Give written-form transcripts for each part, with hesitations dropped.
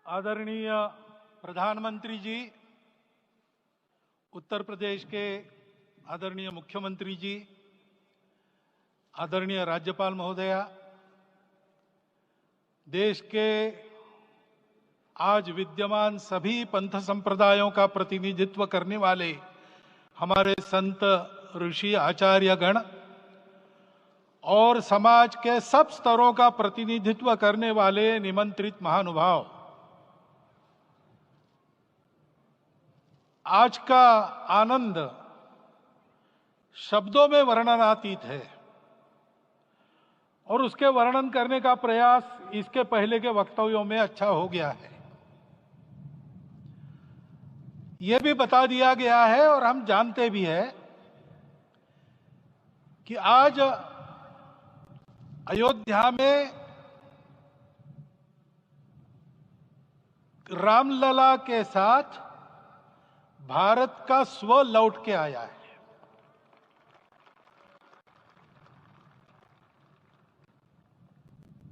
आदरणीय प्रधानमंत्री जी, उत्तर प्रदेश के आदरणीय मुख्यमंत्री जी, आदरणीय राज्यपाल महोदया, देश के आज विद्यमान सभी पंथ संप्रदायों का प्रतिनिधित्व करने वाले हमारे संत ऋषि आचार्य गण और समाज के सब स्तरों का प्रतिनिधित्व करने वाले निमंत्रित महानुभाव, आज का आनंद शब्दों में वर्णनातीत है और उसके वर्णन करने का प्रयास इसके पहले के वक्तव्यों में अच्छा हो गया है। यह भी बता दिया गया है और हम जानते भी हैं कि आज अयोध्या में रामलला के साथ भारत का स्व लौट के आया है।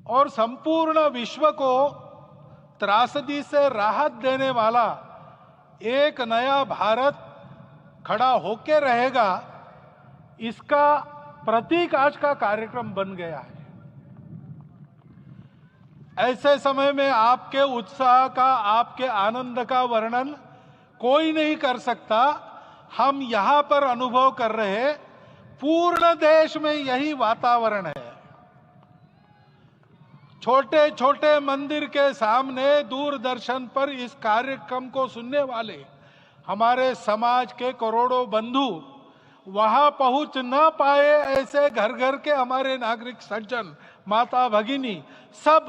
और संपूर्ण विश्व को त्रासदी से राहत देने वाला एक नया भारत खड़ा होके रहेगा, इसका प्रतीक आज का कार्यक्रम बन गया है। ऐसे समय में आपके उत्साह का, आपके आनंद का वर्णन कोई नहीं कर सकता। हम यहां पर अनुभव कर रहे, पूर्ण देश में यही वातावरण है। छोटे छोटे मंदिर के सामने दूरदर्शन पर इस कार्यक्रम को सुनने वाले हमारे समाज के करोड़ों बंधु वहां पहुंच न पाए, ऐसे घर घर के हमारे नागरिक सज्जन, माता भगिनी सब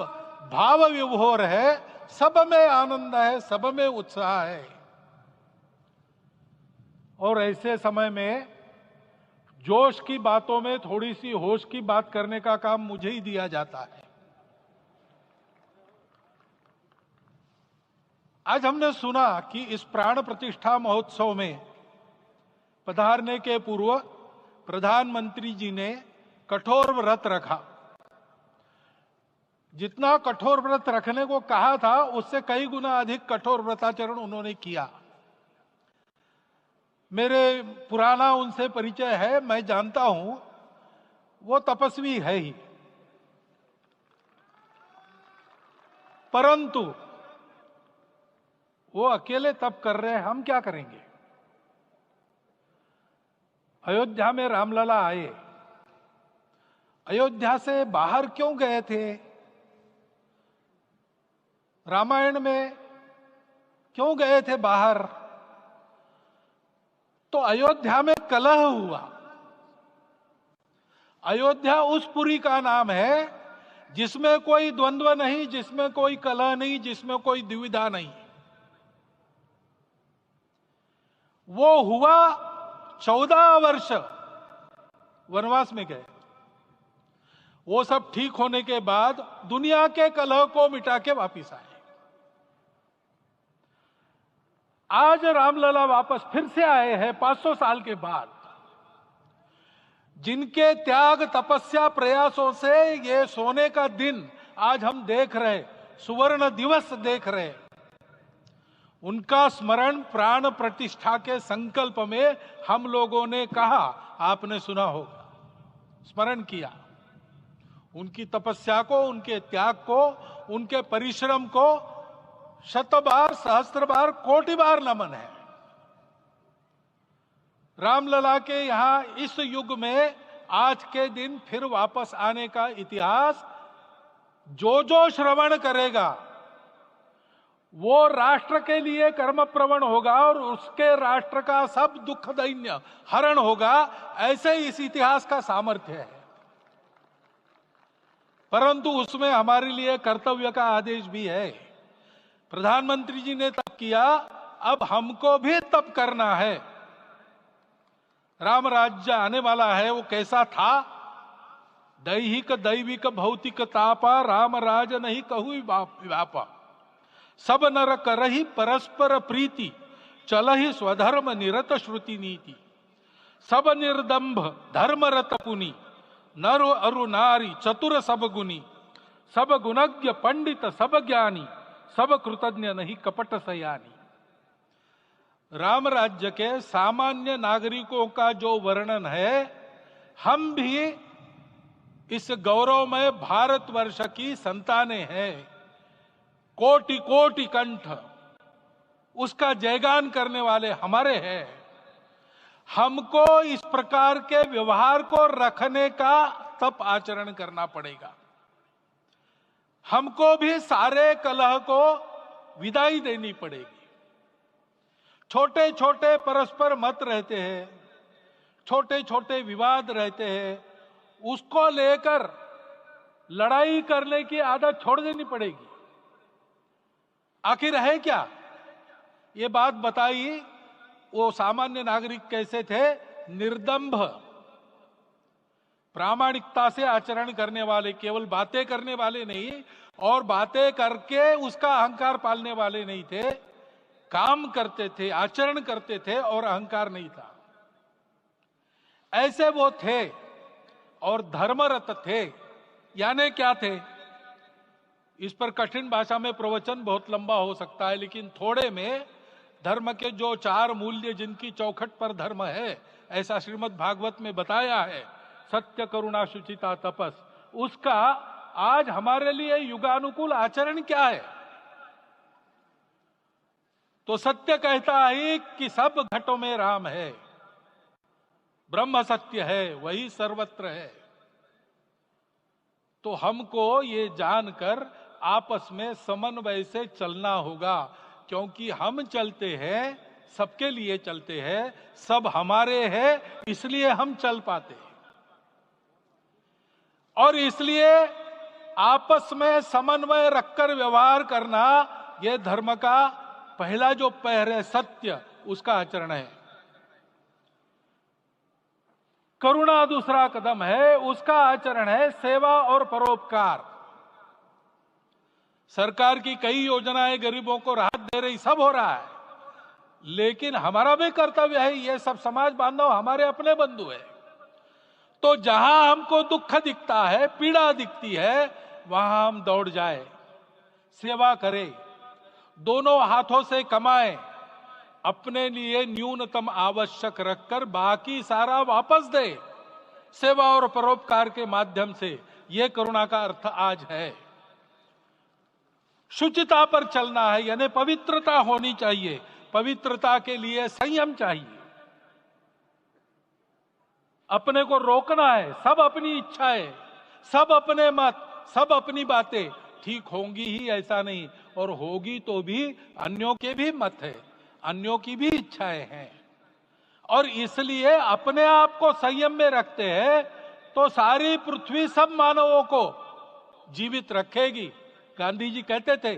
भाव विभोर है, सब में आनंद है, सब में उत्साह है। और ऐसे समय में जोश की बातों में थोड़ी सी होश की बात करने का काम मुझे ही दिया जाता है। आज हमने सुना कि इस प्राण प्रतिष्ठा महोत्सव में पधारने के पूर्व प्रधानमंत्री जी ने कठोर व्रत रखा। जितना कठोर व्रत रखने को कहा था, उससे कई गुना अधिक कठोर व्रताचरण उन्होंने किया। मेरे पुराना उनसे परिचय है, मैं जानता हूं वो तपस्वी है ही, परंतु वो अकेले तप कर रहे हैं, हम क्या करेंगे। अयोध्या में रामलला आए, अयोध्या से बाहर क्यों गए थे? रामायण में क्यों गए थे बाहर? तो अयोध्या में कलह हुआ। अयोध्या उस पुरी का नाम है जिसमें कोई द्वंद्व नहीं, जिसमें कोई कलह नहीं, जिसमें कोई दुविधा नहीं। वो हुआ 14 वर्ष वनवास में गए। वो सब ठीक होने के बाद दुनिया के कलह को मिटा के वापिस आए। आज रामलला वापस फिर से आए हैं 500 साल के बाद। जिनके त्याग, तपस्या, प्रयासों से ये सोने का दिन आज हम देख रहे, सुवर्ण दिवस देख रहे, उनका स्मरण प्राण प्रतिष्ठा के संकल्प में हम लोगों ने कहा, आपने सुना होगा, स्मरण किया। उनकी तपस्या को, उनके त्याग को, उनके परिश्रम को शत बार, सहस्त्र बार, कोटि बार नमन है। रामलला के यहां इस युग में आज के दिन फिर वापस आने का इतिहास जो जो श्रवण करेगा वो राष्ट्र के लिए कर्मप्रवण होगा और उसके राष्ट्र का सब दुख दैन्य हरण होगा। ऐसे इस इतिहास का सामर्थ्य है। परंतु उसमें हमारे लिए कर्तव्य का आदेश भी है। प्रधानमंत्री जी ने तप किया, अब हमको भी तप करना है। राम राज्य आने वाला है, वो कैसा था? दैहिक दैविक भौतिक तापा, राम राज नहीं कहु व्यापा। सब नर करहि परस्पर प्रीति, चलहि स्वधर्म निरत श्रुति नीति। सब निर्दंभ धर्मरत पुनि, नर अरु नारी चतुर सब गुनी। सब गुणज्ञ पंडित सब ज्ञानी, सब कृतज्ञ नहीं कपट सयानी। राम राज्य के सामान्य नागरिकों का जो वर्णन है, हम भी इस गौरवमय भारतवर्ष की संतानें हैं। कोटि कोटि कंठ उसका जयगान करने वाले हमारे हैं। हमको इस प्रकार के व्यवहार को रखने का तप आचरण करना पड़ेगा। हमको भी सारे कलह को विदाई देनी पड़ेगी। छोटे छोटे परस्पर मत रहते हैं, छोटे छोटे विवाद रहते हैं, उसको लेकर लड़ाई करने की आदत छोड़ देनी पड़ेगी। आखिर है क्या? ये बात बताई, वो सामान्य नागरिक कैसे थे? निर्दंभ, प्रामाणिकता से आचरण करने वाले, केवल बातें करने वाले नहीं और बातें करके उसका अहंकार पालने वाले नहीं थे। काम करते थे, आचरण करते थे और अहंकार नहीं था। ऐसे वो थे और धर्मरत थे। यानी क्या थे? इस पर कठिन भाषा में प्रवचन बहुत लंबा हो सकता है, लेकिन थोड़े में धर्म के जो 4 मूल्य जिनकी चौखट पर धर्म है, ऐसा श्रीमद् भागवत में बताया है, सत्य करुणा शुचिता तपस, उसका आज हमारे लिए युगानुकूल आचरण क्या है? तो सत्य कहता है कि सब घटों में राम है, ब्रह्म सत्य है, वही सर्वत्र है। तो हमको ये जानकर आपस में समन्वय से चलना होगा, क्योंकि हम चलते हैं, सबके लिए चलते हैं, सब हमारे हैं, इसलिए हम चल पाते हैं। और इसलिए आपस में समन्वय रखकर व्यवहार करना, यह धर्म का पहला जो पैर है, सत्य, उसका आचरण है। करुणा दूसरा कदम है, उसका आचरण है सेवा और परोपकार। सरकार की कई योजनाएं गरीबों को राहत दे रही, सब हो रहा है, लेकिन हमारा भी कर्तव्य है, ये सब समाज बांधव हमारे अपने बंधु है। तो जहां हमको दुख दिखता है, पीड़ा दिखती है, वहां हम दौड़ जाए, सेवा करें, दोनों हाथों से कमाएं, अपने लिए न्यूनतम आवश्यक रखकर बाकी सारा वापस दे, सेवा और परोपकार के माध्यम से। यह करुणा का अर्थ आज है। शुचिता पर चलना है, यानी पवित्रता होनी चाहिए। पवित्रता के लिए संयम चाहिए, अपने को रोकना है। सब अपनी इच्छाएं, सब अपने मत, सब अपनी बातें ठीक होंगी ही ऐसा नहीं, और होगी तो भी अन्यों के भी मत है, अन्यों की भी इच्छाएं हैं। और इसलिए अपने आप को संयम में रखते हैं तो सारी पृथ्वी सब मानवों को जीवित रखेगी। गांधी जी कहते थे,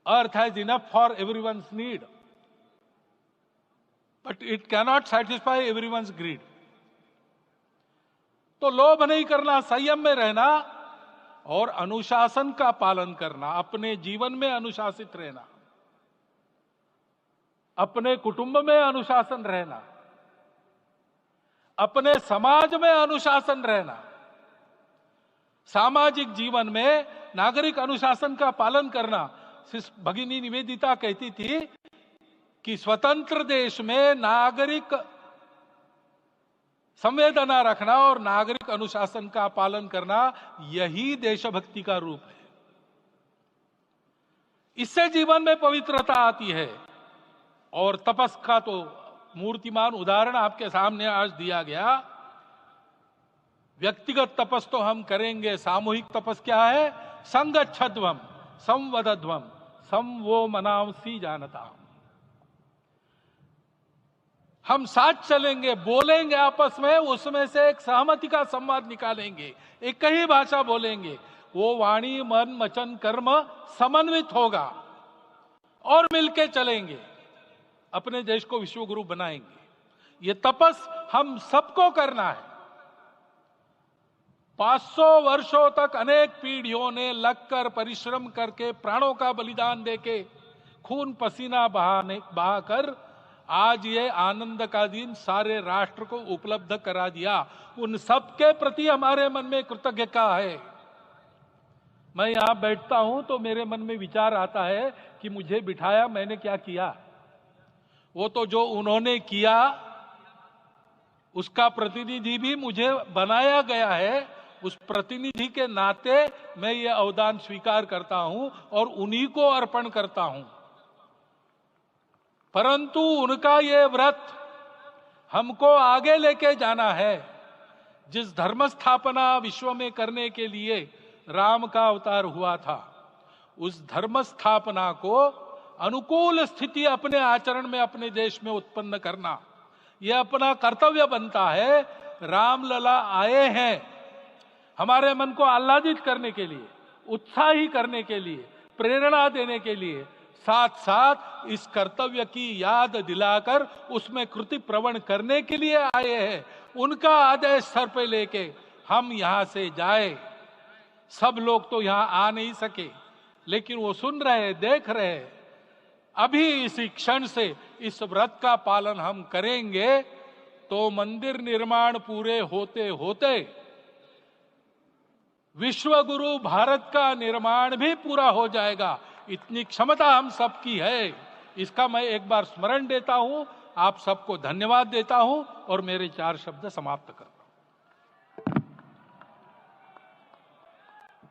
earth has enough for everyone's need but it cannot satisfy everyone's greed. तो लोभ नहीं करना, संयम में रहना और अनुशासन का पालन करना, अपने जीवन में अनुशासित रहना, अपने कुटुंब में अनुशासन रहना, अपने समाज में अनुशासन रहना। सामाजिक जीवन में नागरिक अनुशासन का पालन करना। भगिनी निवेदिता कहती थी कि स्वतंत्र देश में नागरिक संवेदना रखना और नागरिक अनुशासन का पालन करना, यही देशभक्ति का रूप है। इससे जीवन में पवित्रता आती है। और तपस का तो मूर्तिमान उदाहरण आपके सामने आज दिया गया। व्यक्तिगत तपस तो हम करेंगे, सामूहिक तपस क्या है? संगच्छध्वम संवदध्वम संवो मनांसी जानता। हम साथ चलेंगे, बोलेंगे आपस में, उसमें से एक सहमति का संवाद निकालेंगे, एक ही भाषा बोलेंगे, वो वाणी मन वचन कर्म समन्वित होगा और मिलके चलेंगे, अपने देश को विश्वगुरु बनाएंगे। ये तपस हम सबको करना है। 500 वर्षों तक अनेक पीढ़ियों ने लगकर परिश्रम करके, प्राणों का बलिदान देके, खून पसीना बहाकर आज ये आनंद का दिन सारे राष्ट्र को उपलब्ध करा दिया। उन सबके प्रति हमारे मन में कृतज्ञता है। मैं यहां बैठता हूं तो मेरे मन में विचार आता है कि मुझे बिठाया, मैंने क्या किया। वो तो जो उन्होंने किया उसका प्रतिनिधि भी मुझे बनाया गया है। उस प्रतिनिधि के नाते मैं ये अवदान स्वीकार करता हूं और उन्हीं को अर्पण करता हूं। परंतु उनका ये व्रत हमको आगे लेके जाना है। जिस धर्म स्थापना विश्व में करने के लिए राम का अवतार हुआ था, उस धर्म स्थापना को अनुकूल स्थिति अपने आचरण में, अपने देश में उत्पन्न करना, यह अपना कर्तव्य बनता है। रामलला आए हैं हमारे मन को आह्लादित करने के लिए, उत्साही करने के लिए, प्रेरणा देने के लिए, साथ साथ इस कर्तव्य की याद दिलाकर उसमें कृति प्रवण करने के लिए आए हैं। उनका आदेश सर पे लेके हम यहां से जाए। सब लोग तो यहां आ नहीं सके, लेकिन वो सुन रहे, देख रहे। अभी इसी क्षण से इस व्रत का पालन हम करेंगे तो मंदिर निर्माण पूरे होते होते विश्व गुरु भारत का निर्माण भी पूरा हो जाएगा। इतनी क्षमता हम सबकी है। इसका मैं एक बार स्मरण देता हूं, आप सबको धन्यवाद देता हूं और मेरे 4 शब्द समाप्त करता हूं।